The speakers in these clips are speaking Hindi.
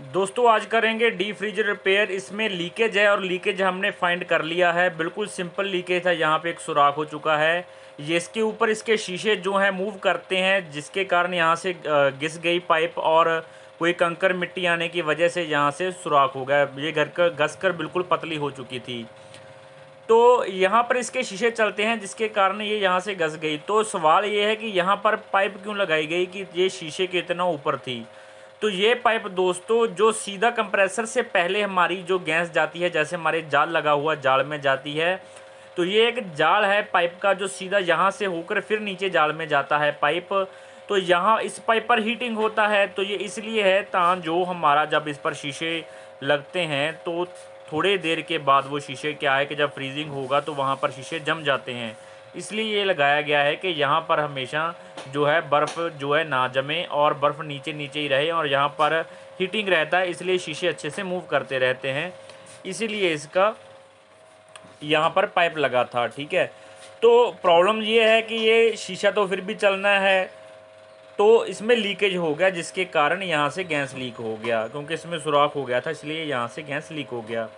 दोस्तों आज करेंगे डी फ्रीजर रिपेयर। इसमें लीकेज है और लीकेज हमने फाइंड कर लिया है। बिल्कुल सिंपल लीकेज है। यहाँ पे एक सुराख हो चुका है। ये इसके ऊपर इसके शीशे जो हैं मूव करते हैं, जिसके कारण यहाँ से घिस गई पाइप और कोई कंकर मिट्टी आने की वजह से यहाँ से सुराख हो गया। ये घर का घस कर बिल्कुल पतली हो चुकी थी। तो यहाँ पर इसके शीशे चलते हैं, जिसके कारण ये यहाँ से घस गई। तो सवाल ये है कि यहाँ पर पाइप क्यों लगाई गई कि ये शीशे के इतना ऊपर थी। तो ये पाइप दोस्तों जो सीधा कंप्रेसर से पहले हमारी जो गैस जाती है, जैसे हमारे जाल लगा हुआ जाल में जाती है, तो ये एक जाल है पाइप का जो सीधा यहाँ से होकर फिर नीचे जाल में जाता है पाइप। तो यहाँ इस पाइप पर हीटिंग होता है। तो ये इसलिए है ताकि जो हमारा जब इस पर शीशे लगते हैं तो थोड़े देर के बाद वो शीशे क्या है कि जब फ्रीजिंग होगा तो वहाँ पर शीशे जम जाते हैं। इसलिए ये लगाया गया है कि यहाँ पर हमेशा जो है बर्फ़ जो है ना जमे और बर्फ़ नीचे नीचे ही रहे और यहाँ पर हीटिंग रहता है, इसलिए शीशे अच्छे से मूव करते रहते हैं। इसीलिए इसका यहाँ पर पाइप लगा था। ठीक है, तो प्रॉब्लम ये है कि ये शीशा तो फिर भी चलना है, तो इसमें लीकेज हो गया, जिसके कारण यहाँ से गैस लीक हो गया। क्योंकि इसमें सुराख हो गया था, इसलिए यहाँ से गैस लीक हो गया।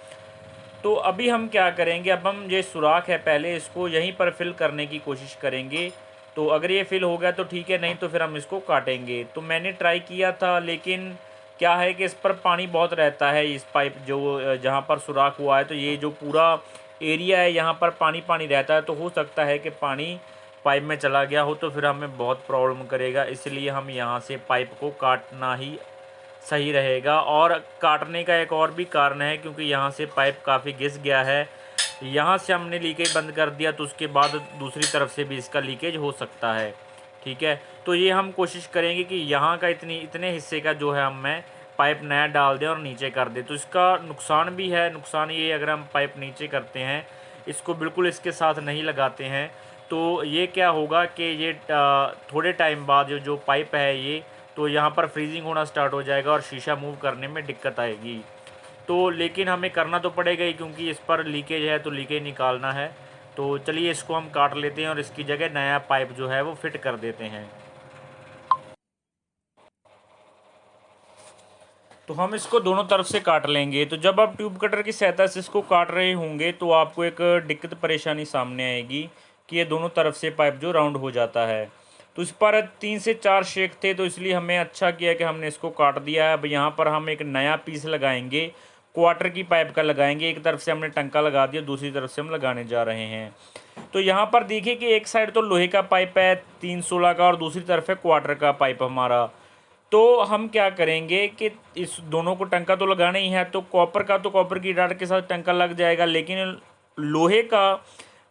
तो अभी हम क्या करेंगे, अब हम ये सुराख है पहले इसको यहीं पर फिल करने की कोशिश करेंगे। तो अगर ये फिल हो गया तो ठीक है, नहीं तो फिर हम इसको काटेंगे। तो मैंने ट्राई किया था, लेकिन क्या है कि इस पर पानी बहुत रहता है। इस पाइप जो जहाँ पर सुराख हुआ है, तो ये जो पूरा एरिया है यहाँ पर पानी पानी रहता है। तो हो सकता है कि पानी पाइप में चला गया हो, तो फिर हमें बहुत प्रॉब्लम करेगा। इसलिए हम यहाँ से पाइप को काटना ही सही रहेगा। और काटने का एक और भी कारण है, क्योंकि यहाँ से पाइप काफ़ी घिस गया है। यहाँ से हमने लीकेज बंद कर दिया तो उसके बाद दूसरी तरफ से भी इसका लीकेज हो सकता है। ठीक है, तो ये हम कोशिश करेंगे कि यहाँ का इतने हिस्से का जो है हमें पाइप नया डाल दें और नीचे कर दें। तो इसका नुकसान भी है। नुकसान ये अगर हम पाइप नीचे करते हैं, इसको बिल्कुल इसके साथ नहीं लगाते हैं, तो ये क्या होगा कि ये थोड़े टाइम बाद जो पाइप है ये तो यहाँ पर फ्रीजिंग होना स्टार्ट हो जाएगा और शीशा मूव करने में दिक्कत आएगी। तो लेकिन हमें करना तो पड़ेगा ही, क्योंकि इस पर लीकेज है तो लीकेज निकालना है। तो चलिए इसको हम काट लेते हैं और इसकी जगह नया पाइप जो है वो फिट कर देते हैं। तो हम इसको दोनों तरफ से काट लेंगे। तो जब आप ट्यूब कटर की सहायता से इसको काट रहे होंगे तो आपको एक दिक्कत परेशानी सामने आएगी कि ये दोनों तरफ से पाइप जो राउंड हो जाता है। तो इस पर 3 से 4 शेक थे, तो इसलिए हमें अच्छा किया कि हमने इसको काट दिया है। अब यहाँ पर हम एक नया पीस लगाएंगे, क्वार्टर की पाइप का लगाएंगे। एक तरफ से हमने टंका लगा दिया, दूसरी तरफ से हम लगाने जा रहे हैं। तो यहाँ पर देखिए कि एक साइड तो लोहे का पाइप है 316 का और दूसरी तरफ है क्वार्टर का पाइप हमारा। तो हम क्या करेंगे कि इस दोनों को टंका तो लगाना ही है, तो कॉपर का तो कॉपर की रॉड के साथ टंका लग जाएगा, लेकिन लोहे का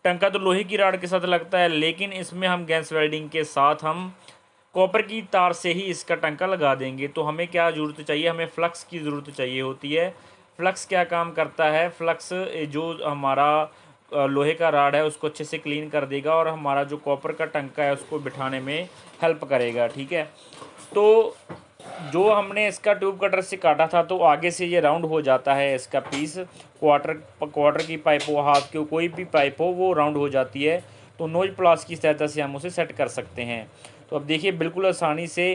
टंका तो लोहे की रॉड के साथ लगता है। लेकिन इसमें हम गैस वेल्डिंग के साथ हम कॉपर की तार से ही इसका टंका लगा देंगे। तो हमें क्या ज़रूरत चाहिए, हमें फ्लक्स की ज़रूरत चाहिए होती है। फ्लक्स क्या काम करता है, फ्लक्स जो हमारा लोहे का राड है उसको अच्छे से क्लीन कर देगा और हमारा जो कॉपर का टंका है उसको बिठाने में हेल्प करेगा। ठीक है, तो जो हमने इसका ट्यूब कटर से काटा था तो आगे से ये राउंड हो जाता है इसका पीस। क्वार्टर की पाइप हो, हाफ की कोई भी पाइप हो, वो राउंड हो जाती है। तो नोज प्लास की सहायता से हम उसे सेट कर सकते हैं। तो अब देखिए बिल्कुल आसानी से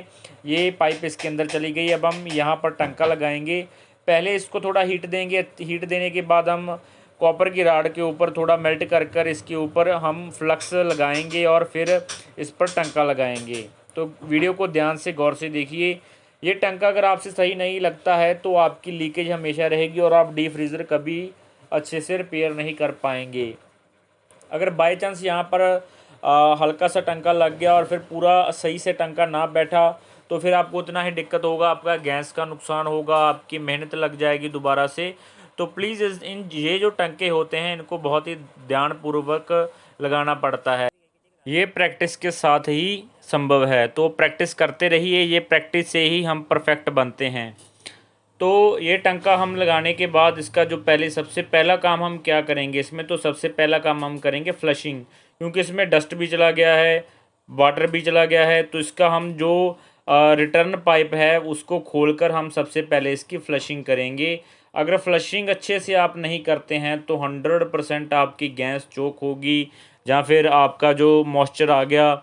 ये पाइप इसके अंदर चली गई। अब हम यहाँ पर टंका लगाएंगे। पहले इसको थोड़ा हीट देंगे। हीट देने के बाद हम कॉपर की राड के ऊपर थोड़ा मेल्ट कर कर इसके ऊपर हम फ्लक्स लगाएंगे और फिर इस पर टंका लगाएंगे। तो वीडियो को ध्यान से गौर से देखिए। ये टंका अगर आपसे सही नहीं लगता है तो आपकी लीकेज हमेशा रहेगी और आप डीप फ्रीज़र कभी अच्छे से रिपेयर नहीं कर पाएंगे। अगर बाई चांस यहाँ पर हल्का सा टंका लग गया और फिर पूरा सही से टंका ना बैठा तो फिर आपको उतना ही दिक्कत होगा, आपका गैस का नुकसान होगा, आपकी मेहनत लग जाएगी दोबारा से। तो प्लीज़ इन ये जो टंके होते हैं इनको बहुत ही ध्यानपूर्वक लगाना पड़ता है। ये प्रैक्टिस के साथ ही संभव है, तो प्रैक्टिस करते रहिए। ये प्रैक्टिस से ही हम परफेक्ट बनते हैं। तो ये टंका हम लगाने के बाद इसका जो सबसे पहला काम हम क्या करेंगे इसमें, तो सबसे पहला काम हम करेंगे फ्लशिंग। क्योंकि इसमें डस्ट भी चला गया है, वाटर भी चला गया है। तो इसका हम जो रिटर्न पाइप है उसको खोलकर हम सबसे पहले इसकी फ्लशिंग करेंगे। अगर फ्लशिंग अच्छे से आप नहीं करते हैं तो 100% आपकी गैस चोक होगी, या फिर आपका जो मॉइस्चर आ गया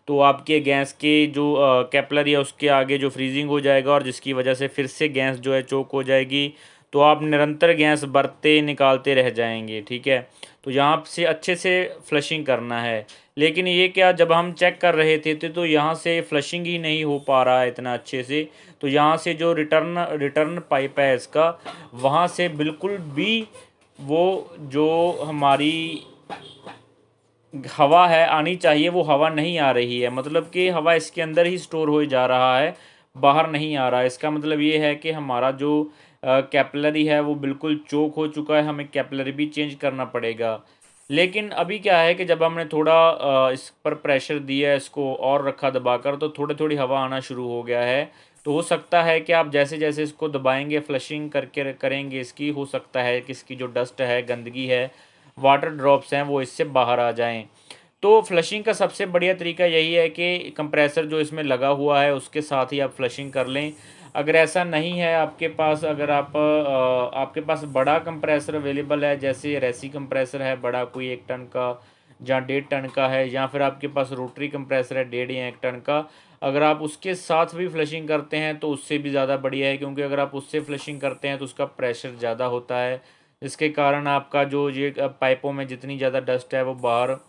तो आपके गैस के जो कैपिलरी है उसके आगे जो फ्रीजिंग हो जाएगा और जिसकी वजह से फिर से गैस जो है चोक हो जाएगी। तो आप निरंतर गैस भरते निकालते रह जाएंगे, ठीक है। तो यहाँ से अच्छे से फ्लशिंग करना है। लेकिन ये क्या, जब हम चेक कर रहे थे तो यहाँ से फ्लशिंग ही नहीं हो पा रहा है इतना अच्छे से। तो यहाँ से जो रिटर्न रिटर्न पाइप है इसका, वहाँ से बिल्कुल भी वो जो हमारी हवा है आनी चाहिए वो हवा नहीं आ रही है। मतलब कि हवा इसके अंदर ही स्टोर हो जा रहा है, बाहर नहीं आ रहा है। इसका मतलब ये है कि हमारा जो कैपिलरी है वो बिल्कुल चोक हो चुका है, हमें कैपिलरी भी चेंज करना पड़ेगा। लेकिन अभी क्या है कि जब हमने थोड़ा इस पर प्रेशर दिया, इसको और रखा दबाकर, तो थोड़ी थोड़ी हवा आना शुरू हो गया है। तो हो सकता है कि आप जैसे जैसे इसको दबाएंगे, फ्लशिंग करके करेंगे इसकी, हो सकता है कि इसकी जो डस्ट है, गंदगी है, वाटर ड्रॉप्स हैं, वो इससे बाहर आ जाएं। तो फ्लशिंग का सबसे बढ़िया तरीका यही है कि कंप्रेसर जो इसमें लगा हुआ है उसके साथ ही आप फ्लशिंग कर लें। अगर ऐसा नहीं है आपके पास, अगर आपके पास बड़ा कंप्रेसर अवेलेबल है, जैसे रेसी कंप्रेसर है बड़ा, कोई 1 टन का या 1.5 टन का है, या फिर आपके पास रोटरी कंप्रेसर है 1.5 या 1 टन का, अगर आप उसके साथ भी फ्लशिंग करते हैं तो उससे भी ज़्यादा बढ़िया है। क्योंकि अगर आप उससे फ्लशिंग करते हैं तो उसका प्रेशर ज़्यादा होता है, जिसके कारण आपका जो ये पाइपों में जितनी ज़्यादा डस्ट है वो बाहर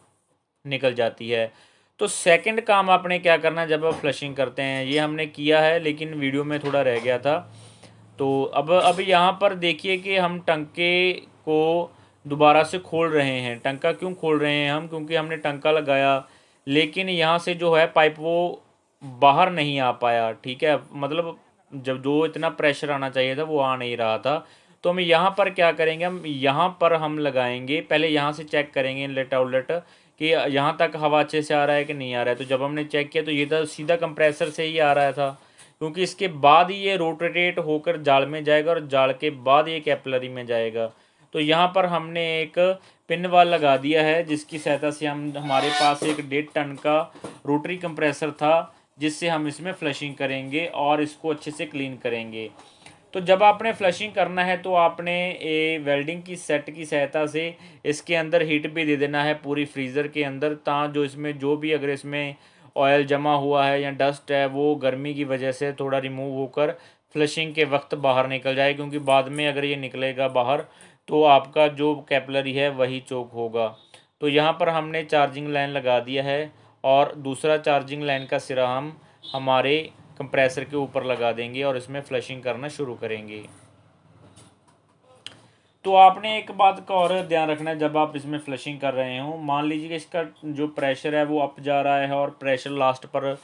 निकल जाती है। तो सेकंड काम आपने क्या करना है जब आप फ्लशिंग करते हैं, ये हमने किया है लेकिन वीडियो में थोड़ा रह गया था। तो अब यहाँ पर देखिए कि हम टंके को दोबारा से खोल रहे हैं। टंका क्यों खोल रहे हैं हम, क्योंकि हमने टंका लगाया लेकिन यहाँ से जो है पाइप वो बाहर नहीं आ पाया, ठीक है। मतलब जब जो इतना प्रेशर आना चाहिए था वो आ नहीं रहा था। तो हम यहाँ पर क्या करेंगे, हम यहाँ पर हम लगाएंगे, पहले यहाँ से चेक करेंगे इनलेट आउटलेट कि यहाँ तक हवा अच्छे से आ रहा है कि नहीं आ रहा है। तो जब हमने चेक किया तो ये तो सीधा कंप्रेसर से ही आ रहा था, क्योंकि इसके बाद ही ये रोटेट होकर जाल में जाएगा और जाल के बाद ये कैपिलरी में जाएगा। तो यहाँ पर हमने एक पिन वाल लगा दिया है, जिसकी सहायता से हमारे पास एक 1.5 टन का रोटरी कंप्रेसर था, जिससे हम इसमें फ्लशिंग करेंगे और इसको अच्छे से क्लीन करेंगे। तो जब आपने फ्लशिंग करना है तो आपने ए वेल्डिंग की सेट की सहायता से इसके अंदर हीट भी दे देना है पूरी फ्रीज़र के अंदर, ता जो इसमें जो भी अगर इसमें ऑयल जमा हुआ है या डस्ट है वो गर्मी की वजह से थोड़ा रिमूव होकर फ्लशिंग के वक्त बाहर निकल जाए। क्योंकि बाद में अगर ये निकलेगा बाहर तो आपका जो कैपिलरी है वही चोक होगा। तो यहाँ पर हमने चार्जिंग लाइन लगा दिया है और दूसरा चार्जिंग लाइन का सिरा हम हमारे कंप्रेसर के ऊपर लगा देंगे और इसमें फ्लशिंग करना शुरू करेंगे। तो आपने एक बात का और ध्यान रखना है जब आप इसमें फ्लशिंग कर रहे हो। मान लीजिए कि इसका जो प्रेशर है वो अप जा रहा है और प्रेशर लास्ट पर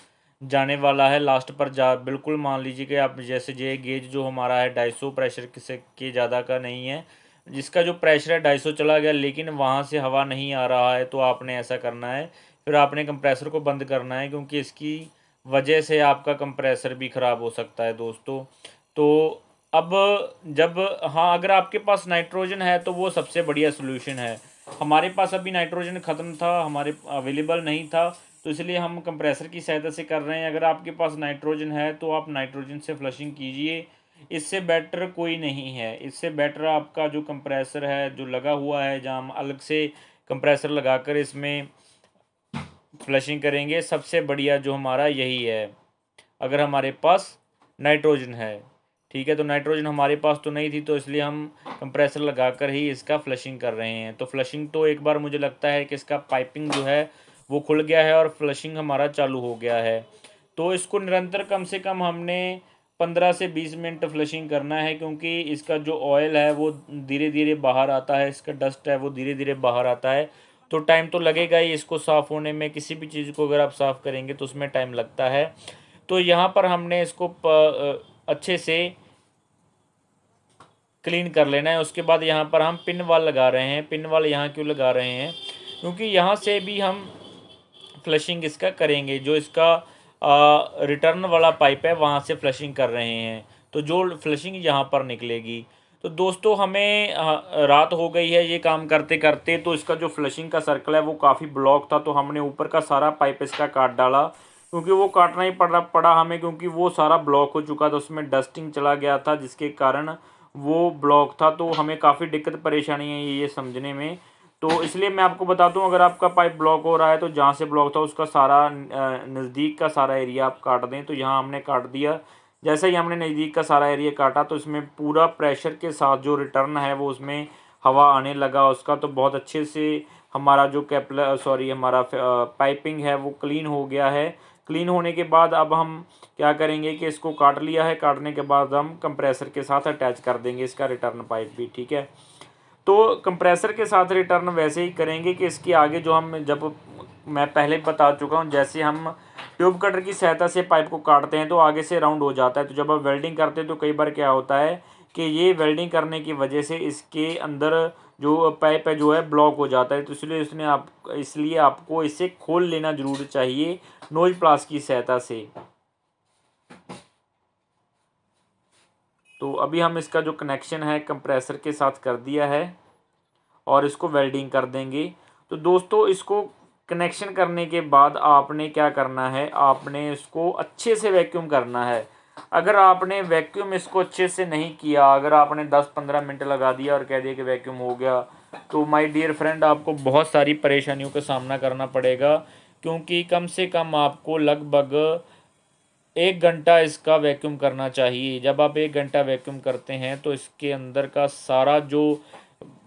जाने वाला है, लास्ट पर जा बिल्कुल मान लीजिए कि आप जैसे ये गेज जो हमारा है 250 प्रेशर किसे के ज़्यादा का नहीं है, जिसका जो प्रेशर है 250 चला गया लेकिन वहाँ से हवा नहीं आ रहा है, तो आपने ऐसा करना है, फिर आपने कंप्रेसर को बंद करना है, क्योंकि इसकी वजह से आपका कंप्रेसर भी ख़राब हो सकता है दोस्तों। तो अब जब, हाँ, अगर आपके पास नाइट्रोजन है तो वो सबसे बढ़िया सोल्यूशन है। हमारे पास अभी नाइट्रोजन ख़त्म था, हमारे अवेलेबल नहीं था, तो इसलिए हम कंप्रेसर की सहायता से कर रहे हैं। अगर आपके पास नाइट्रोजन है तो आप नाइट्रोजन से फ्लशिंग कीजिए, इससे बेटर कोई नहीं है। इससे बेटर आपका जो कंप्रेसर है जो लगा हुआ है, जहाँ हम अलग से कंप्रेसर लगाकर इसमें फ्लशिंग करेंगे, सबसे बढ़िया जो हमारा यही है, अगर हमारे पास नाइट्रोजन है, ठीक है। तो नाइट्रोजन हमारे पास तो नहीं थी, तो इसलिए हम कंप्रेसर लगाकर ही इसका फ्लशिंग कर रहे हैं। तो फ्लशिंग तो एक बार मुझे लगता है कि इसका पाइपिंग जो है वो खुल गया है और फ्लशिंग हमारा चालू हो गया है। तो इसको निरंतर कम से कम हमने 15 से 20 मिनट फ्लशिंग करना है, क्योंकि इसका जो ऑयल है वो धीरे धीरे बाहर आता है, इसका डस्ट है वो धीरे धीरे बाहर आता है। तो टाइम तो लगेगा ही इसको साफ़ होने में, किसी भी चीज़ को अगर आप साफ़ करेंगे तो उसमें टाइम लगता है। तो यहाँ पर हमने इसको अच्छे से क्लीन कर लेना है। उसके बाद यहाँ पर हम पिन वाल लगा रहे हैं। पिन वाल यहाँ क्यों लगा रहे हैं, क्योंकि यहाँ से भी हम फ्लशिंग इसका करेंगे। जो इसका रिटर्न वाला पाइप है वहाँ से फ्लशिंग कर रहे हैं, तो जो फ्लशिंग यहाँ पर निकलेगी। तो दोस्तों हमें रात हो गई है ये काम करते करते, तो इसका जो फ्लशिंग का सर्कल है वो काफ़ी ब्लॉक था, तो हमने ऊपर का सारा पाइप इसका काट डाला, क्योंकि वो काटना ही पड़ा हमें, क्योंकि वो सारा ब्लॉक हो चुका था, उसमें डस्टिंग चला गया था जिसके कारण वो ब्लॉक था। तो हमें काफ़ी दिक्कत परेशानी है ये समझने में। तो इसलिए मैं आपको बताता हूँ, अगर आपका पाइप ब्लॉक हो रहा है तो जहाँ से ब्लॉक था उसका सारा नज़दीक का सारा एरिया आप काट दें। तो यहाँ हमने काट दिया। जैसे ही हमने नज़दीक का सारा एरिया काटा तो इसमें पूरा प्रेशर के साथ जो रिटर्न है वो उसमें हवा आने लगा उसका। तो बहुत अच्छे से हमारा जो हमारा पाइपिंग है वो क्लीन हो गया है। क्लीन होने के बाद अब हम क्या करेंगे कि इसको काट लिया है, काटने के बाद हम कंप्रेसर के साथ अटैच कर देंगे इसका रिटर्न पाइप भी, ठीक है। तो कंप्रेसर के साथ रिटर्न वैसे ही करेंगे कि इसके आगे जो हम जब मैं पहले बता चुका हूँ, जैसे हम ट्यूब कटर की सहायता से पाइप को काटते हैं तो आगे से राउंड हो जाता है। तो जब आप वेल्डिंग करते हैं तो कई बार क्या होता है कि ये वेल्डिंग करने की वजह से इसके अंदर जो पाइप है जो है ब्लॉक हो जाता है। तो इसलिए आपको इसे खोल लेना जरूर चाहिए नोज प्लास की सहायता से। तो अभी हम इसका जो कनेक्शन है कंप्रेसर के साथ कर दिया है और इसको वेल्डिंग कर देंगे। तो दोस्तों इसको कनेक्शन करने के बाद आपने क्या करना है, आपने इसको अच्छे से वैक्यूम करना है। अगर आपने वैक्यूम इसको अच्छे से नहीं किया, अगर आपने 10-15 मिनट लगा दिया और कह दिया कि वैक्यूम हो गया, तो माय डियर फ्रेंड आपको बहुत सारी परेशानियों का सामना करना पड़ेगा। क्योंकि कम से कम आपको लगभग 1 घंटा इसका वैक्यूम करना चाहिए। जब आप 1 घंटा वैक्यूम करते हैं तो इसके अंदर का सारा जो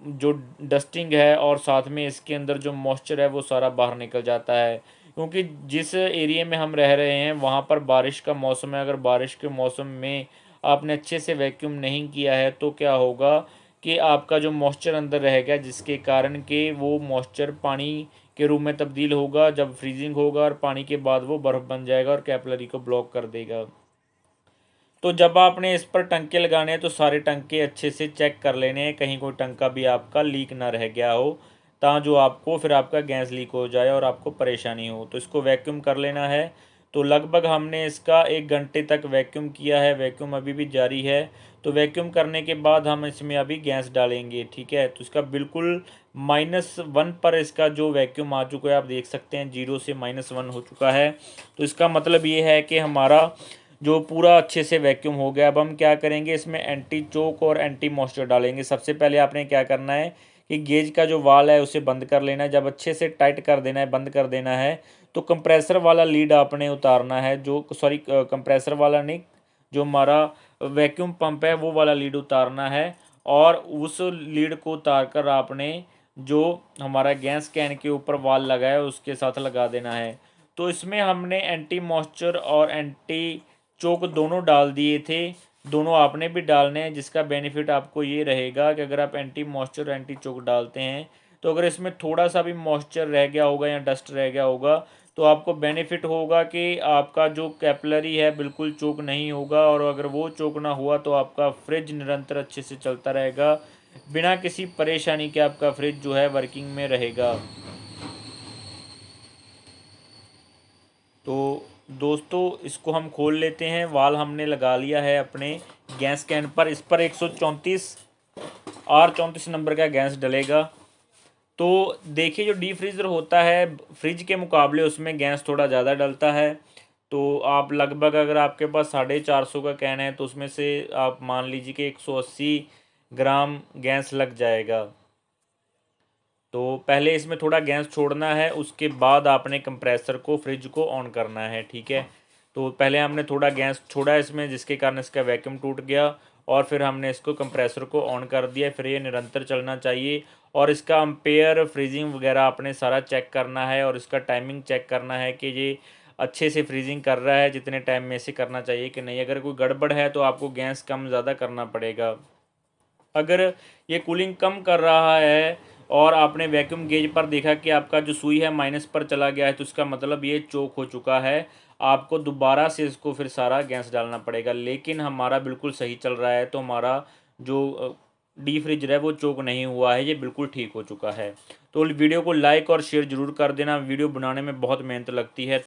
जो डस्टिंग है और साथ में इसके अंदर जो मॉइस्चर है वो सारा बाहर निकल जाता है। क्योंकि जिस एरिया में हम रह रहे हैं वहाँ पर बारिश का मौसम है। अगर बारिश के मौसम में आपने अच्छे से वैक्यूम नहीं किया है तो क्या होगा कि आपका जो मॉइस्चर अंदर रहेगा, जिसके कारण कि वो मॉइस्चर पानी के रूप में तब्दील होगा जब फ्रीजिंग होगा, और पानी के बाद वो बर्फ़ बन जाएगा और कैपिलरी को ब्लॉक कर देगा। तो जब आपने इस पर टंके लगाने हैं तो सारे टंके अच्छे से चेक कर लेने हैं, कहीं कोई टंका भी आपका लीक ना रह गया हो, ता जो आपको फिर आपका गैस लीक हो जाए और आपको परेशानी हो। तो इसको वैक्यूम कर लेना है। तो लगभग हमने इसका 1 घंटे तक वैक्यूम किया है, वैक्यूम अभी भी जारी है। तो वैक्यूम करने के बाद हम इसमें अभी गैस डालेंगे, ठीक है। तो इसका बिल्कुल -1 पर इसका जो वैक्यूम आ चुका है, आप देख सकते हैं 0 से -1 हो चुका है। तो इसका मतलब ये है कि हमारा जो पूरा अच्छे से वैक्यूम हो गया। अब हम क्या करेंगे, इसमें एंटी चोक और एंटी मॉइस्चर डालेंगे। सबसे पहले आपने क्या करना है कि गेज का जो वाल है उसे बंद कर लेना है। जब अच्छे से टाइट कर देना है, बंद कर देना है, तो कंप्रेसर वाला लीड आपने उतारना है। कंप्रेसर वाला नहीं, जो हमारा वैक्यूम पंप है वो वाला लीड उतारना है। और उस लीड को उतार कर आपने जो हमारा गैस कैन के ऊपर वाल लगा है उसके साथ लगा देना है। तो इसमें हमने एंटी मॉइस्चर और एंटी चोक दोनों डाल दिए थे। दोनों आपने भी डालने हैं, जिसका बेनिफिट आपको ये रहेगा कि अगर आप एंटी मॉइस्चर एंटी चोक डालते हैं तो अगर इसमें थोड़ा सा भी मॉइस्चर रह गया होगा या डस्ट रह गया होगा तो आपको बेनिफिट होगा कि आपका जो कैपिलरी है बिल्कुल चोक नहीं होगा। और अगर वो चोक ना हुआ तो आपका फ्रिज निरंतर अच्छे से चलता रहेगा, बिना किसी परेशानी के आपका फ्रिज जो है वर्किंग में रहेगा। तो दोस्तों इसको हम खोल लेते हैं। वाल हमने लगा लिया है अपने गैस कैन पर। इस पर 134 R34 नंबर का गैस डलेगा। तो देखिए जो डीप फ्रीज़र होता है फ्रिज के मुकाबले उसमें गैस थोड़ा ज़्यादा डलता है। तो आप लगभग अगर आपके पास 450 का कैन है तो उसमें से आप मान लीजिए कि 180 ग्राम गैस लग जाएगा। तो पहले इसमें थोड़ा गैस छोड़ना है, उसके बाद आपने कंप्रेसर को फ्रिज को ऑन करना है, ठीक है। तो पहले हमने थोड़ा गैस छोड़ा इसमें, जिसके कारण इसका वैक्यूम टूट गया, और फिर हमने इसको कंप्रेसर को ऑन कर दिया। फिर ये निरंतर चलना चाहिए और इसका एम्पेयर फ्रीजिंग वगैरह आपने सारा चेक करना है और इसका टाइमिंग चेक करना है कि ये अच्छे से फ्रीजिंग कर रहा है, जितने टाइम में से करना चाहिए कि नहीं। अगर कोई गड़बड़ है तो आपको गैस कम ज़्यादा करना पड़ेगा। अगर ये कूलिंग कम कर रहा है और आपने वैक्यूम गेज पर देखा कि आपका जो सुई है माइनस पर चला गया है तो इसका मतलब ये चोक हो चुका है। आपको दोबारा से इसको फिर सारा गैस डालना पड़ेगा। लेकिन हमारा बिल्कुल सही चल रहा है, तो हमारा जो डीप फ्रीजर है वो चोक नहीं हुआ है, ये बिल्कुल ठीक हो चुका है। तो वीडियो को लाइक और शेयर ज़रूर कर देना। वीडियो बनाने में बहुत मेहनत लगती है।